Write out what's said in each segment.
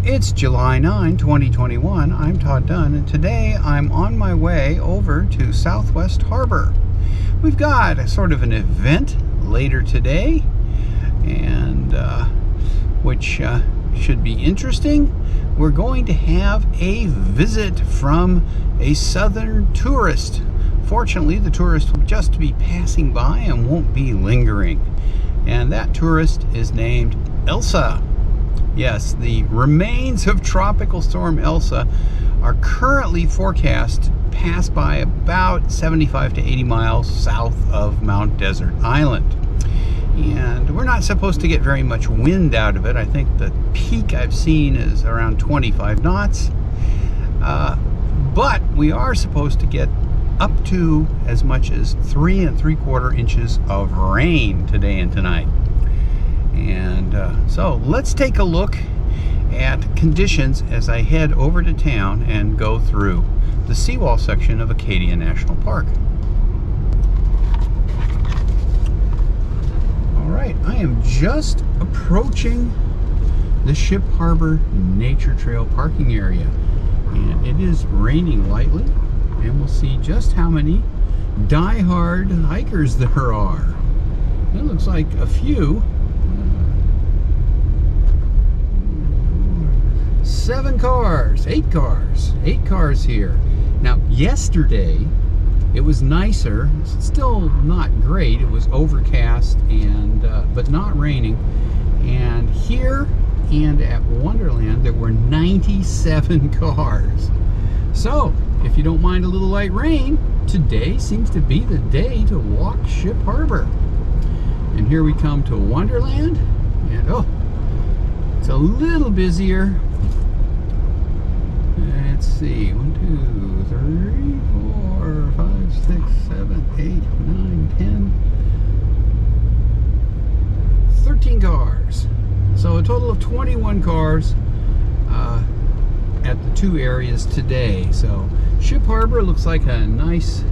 It's July 9, 2021. I'm Todd Dunn, and today I'm on my way over to Southwest Harbor. We've got a sort of an event later today, and which should be interesting. We're going to have a visit from a southern tourist. Fortunately, the tourist will just be passing by and won't be lingering. And that tourist is named Elsa. Yes, the remains of Tropical Storm Elsa are currently forecast to pass by about 75 to 80 miles south of Mount Desert Island. And we're not supposed to get very much wind out of it. I think the peak I've seen is around 25 knots. But we are supposed to get up to as much as 3 3/4 inches of rain today and tonight. And so let's take a look at conditions as I head over to town and go through the seawall section of Acadia National Park. All right, I am just approaching the Ship Harbor Nature Trail parking area, and it is raining lightly, and we'll see just how many die-hard hikers there are. It looks like a few. 7 cars, 8 cars here. Now, yesterday it was nicer. It's still not great. It was overcast and but not raining. And here and at Wonderland there were 97 cars. So, if you don't mind a little light rain, today seems to be the day to walk Ship Harbor. And here we come to Wonderland, and oh, it's a little busier. Let's see, 1, 2, 3, 4, 5, 6, 7, 8, 9, 10, 13 cars. So a total of 21 cars at the two areas today. So Ship Harbor looks like a nice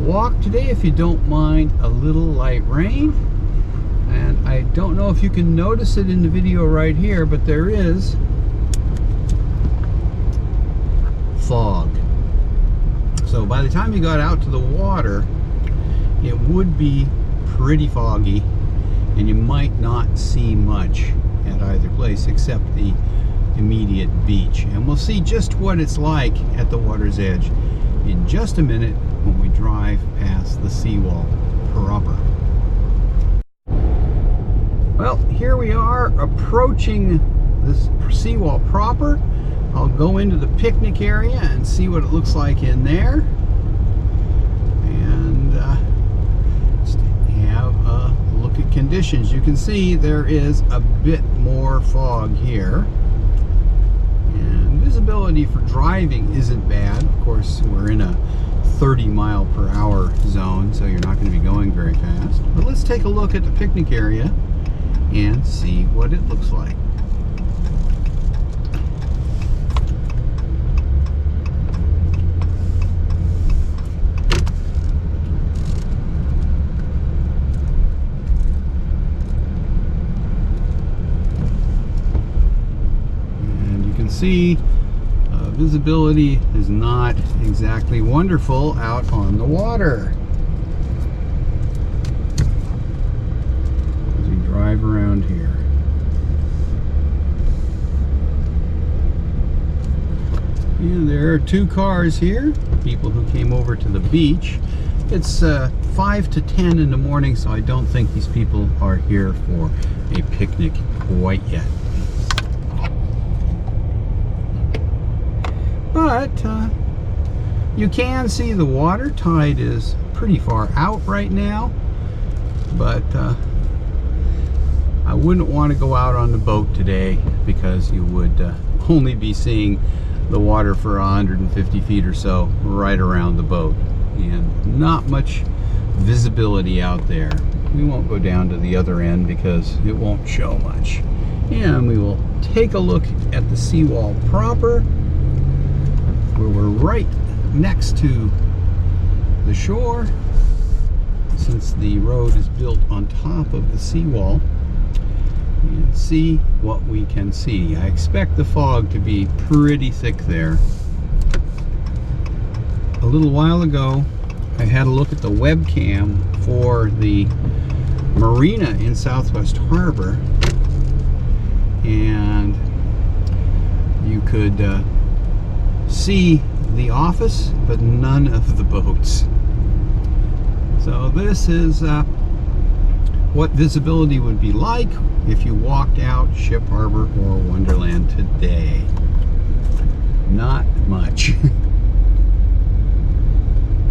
walk today if you don't mind a little light rain. And I don't know if you can notice it in the video right here, but there is fog. So by the time you got out to the water, it would be pretty foggy, and you might not see much at either place except the immediate beach. And we'll see just what it's like at the water's edge in just a minute when we drive past the seawall proper. Well, here we are approaching this seawall proper. I'll go into the picnic area and see what it looks like in there, and just have a look at conditions. You can see there is a bit more fog here, and visibility for driving isn't bad. Of course, we're in a 30-mile-per-hour zone, so you're not going to be going very fast. But let's take a look at the picnic area and see what it looks like. See, visibility is not exactly wonderful out on the water as we drive around here. And there are 2 cars here, people who came over to the beach. It's 5 to 10 in the morning, so I don't think these people are here for a picnic quite yet. But you can see the water tide is pretty far out right now, but I wouldn't want to go out on the boat today because you would only be seeing the water for 150 feet or so right around the boat, and not much visibility out there. We won't go down to the other end because it won't show much. And we will take a look at the seawall proper, where we're right next to the shore, since the road is built on top of the seawall. and see what we can see. I expect the fog to be pretty thick there. A little while ago, I had a look at the webcam for the marina in Southwest Harbor, and you could see the office, but none of the boats. So this is what visibility would be like if you walked out Ship Harbor or Wonderland today. Not much.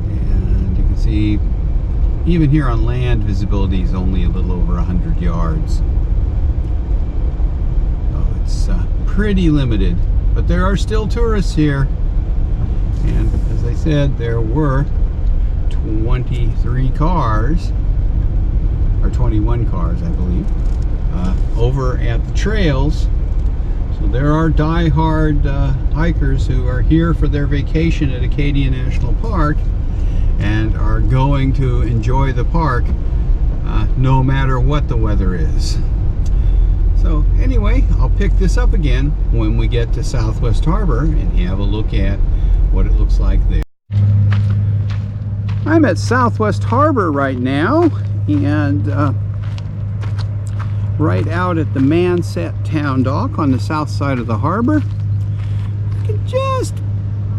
And you can see even here on land, visibility is only a little over 100 yards. So it's pretty limited, but there are still tourists here. And as I said, there were 23 cars, or 21 cars, I believe, over at the trails. So there are diehard hikers who are here for their vacation at Acadia National Park and are going to enjoy the park no matter what the weather is. So anyway, I'll pick this up again when we get to Southwest Harbor and have a look at what it looks like there. I'm at Southwest Harbor right now, and right out at the Manset Town Dock on the south side of the harbor. You can just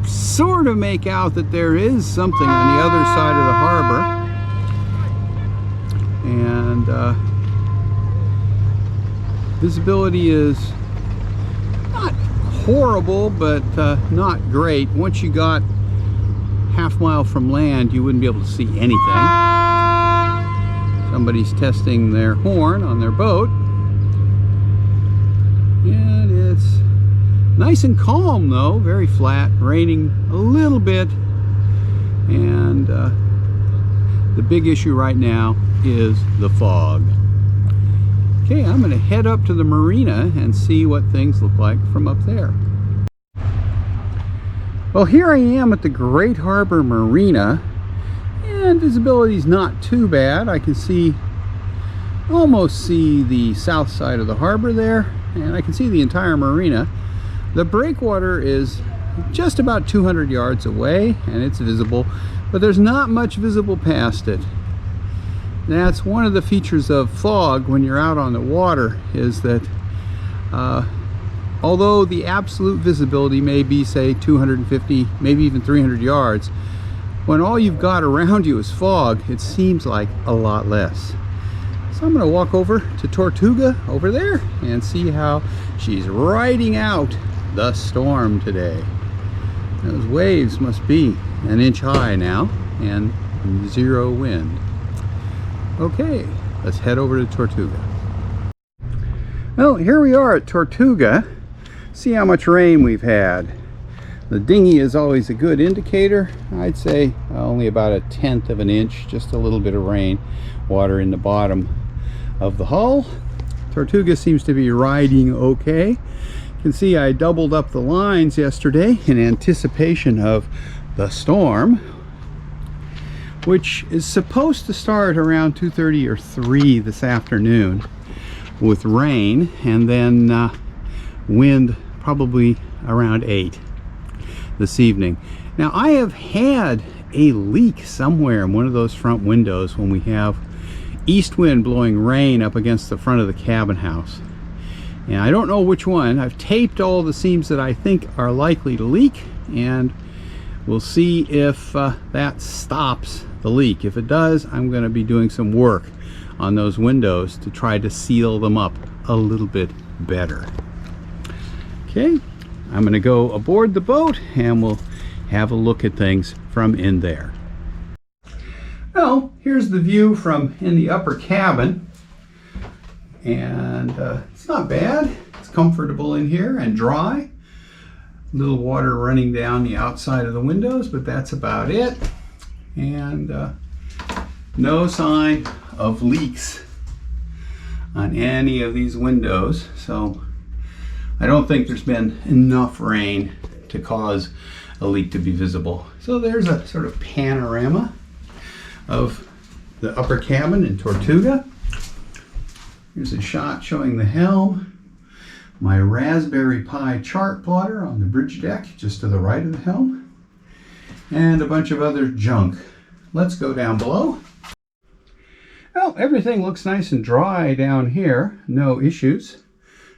sort of make out that there is something on the other side of the harbor, and visibility is not horrible, but not great. Once you got half-mile from land, you wouldn't be able to see anything. Somebody's testing their horn on their boat, and it's nice and calm though, very flat, raining a little bit, and the big issue right now is the fog. Okay, I'm going to head up to the marina and see what things look like from up there. Well, here I am at the Great Harbor Marina, and visibility is not too bad. I can almost see the south side of the harbor there, and I can see the entire marina. The breakwater is just about 200 yards away, and it's visible, but there's not much visible past it. That's one of the features of fog when you're out on the water, is that although the absolute visibility may be, say, 250, maybe even 300 yards, when all you've got around you is fog, it seems like a lot less. So I'm going to walk over to Tortuga over there and see how she's riding out the storm today. Those waves must be an inch high now, and zero wind. Okay, let's head over to Tortuga. Well, here we are at Tortuga. See how much rain we've had. The dinghy is always a good indicator. I'd say only about 1/10 of an inch, just a little bit of rain, water in the bottom of the hull. Tortuga seems to be riding okay. You can see I doubled up the lines yesterday in anticipation of the storm, which is supposed to start around 2:30 or 3 this afternoon with rain, and then wind probably around 8 this evening. Now, I have had a leak somewhere in one of those front windows when we have east wind blowing rain up against the front of the cabin house, and I don't know which one. I've taped all the seams that I think are likely to leak, and we'll see if that stops the leak. If it does, I'm going to be doing some work on those windows to try to seal them up a little bit better. Okay, I'm going to go aboard the boat and we'll have a look at things from in there. Well, here's the view from in the upper cabin, and it's not bad. It's comfortable in here and dry. A little water running down the outside of the windows, but that's about it. And no sign of leaks on any of these windows, so I don't think there's been enough rain to cause a leak to be visible. So there's a sort of panorama of the upper cabin in Tortuga. Here's a shot showing the helm. My Raspberry Pi chart plotter on the bridge deck just to the right of the helm. And a bunch of other junk. Let's go down below. Well, everything looks nice and dry down here. No issues.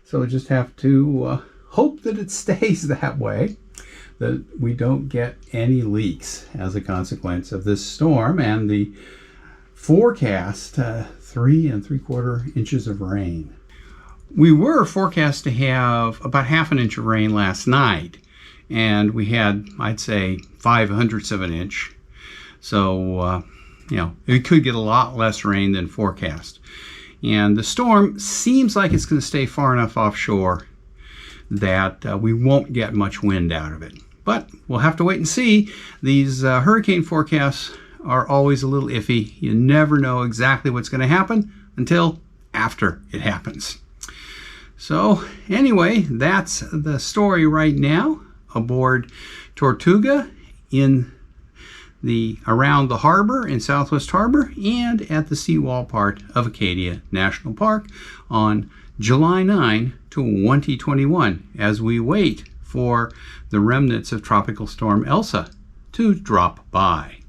So we just have to hope that it stays that way, that we don't get any leaks as a consequence of this storm and the forecast 3 3/4 inches of rain. We were forecast to have about 1/2 inch of rain last night, and we had, I'd say, 5/100 of an inch. So, you know, it could get a lot less rain than forecast. And the storm seems like it's going to stay far enough offshore that we won't get much wind out of it. But we'll have to wait and see. These hurricane forecasts are always a little iffy. You never know exactly what's going to happen until after it happens. So anyway, that's the story right now aboard Tortuga around the harbor in Southwest Harbor and at the seawall part of Acadia National Park on July 9, 2021, as we wait for the remnants of Tropical Storm Elsa to drop by.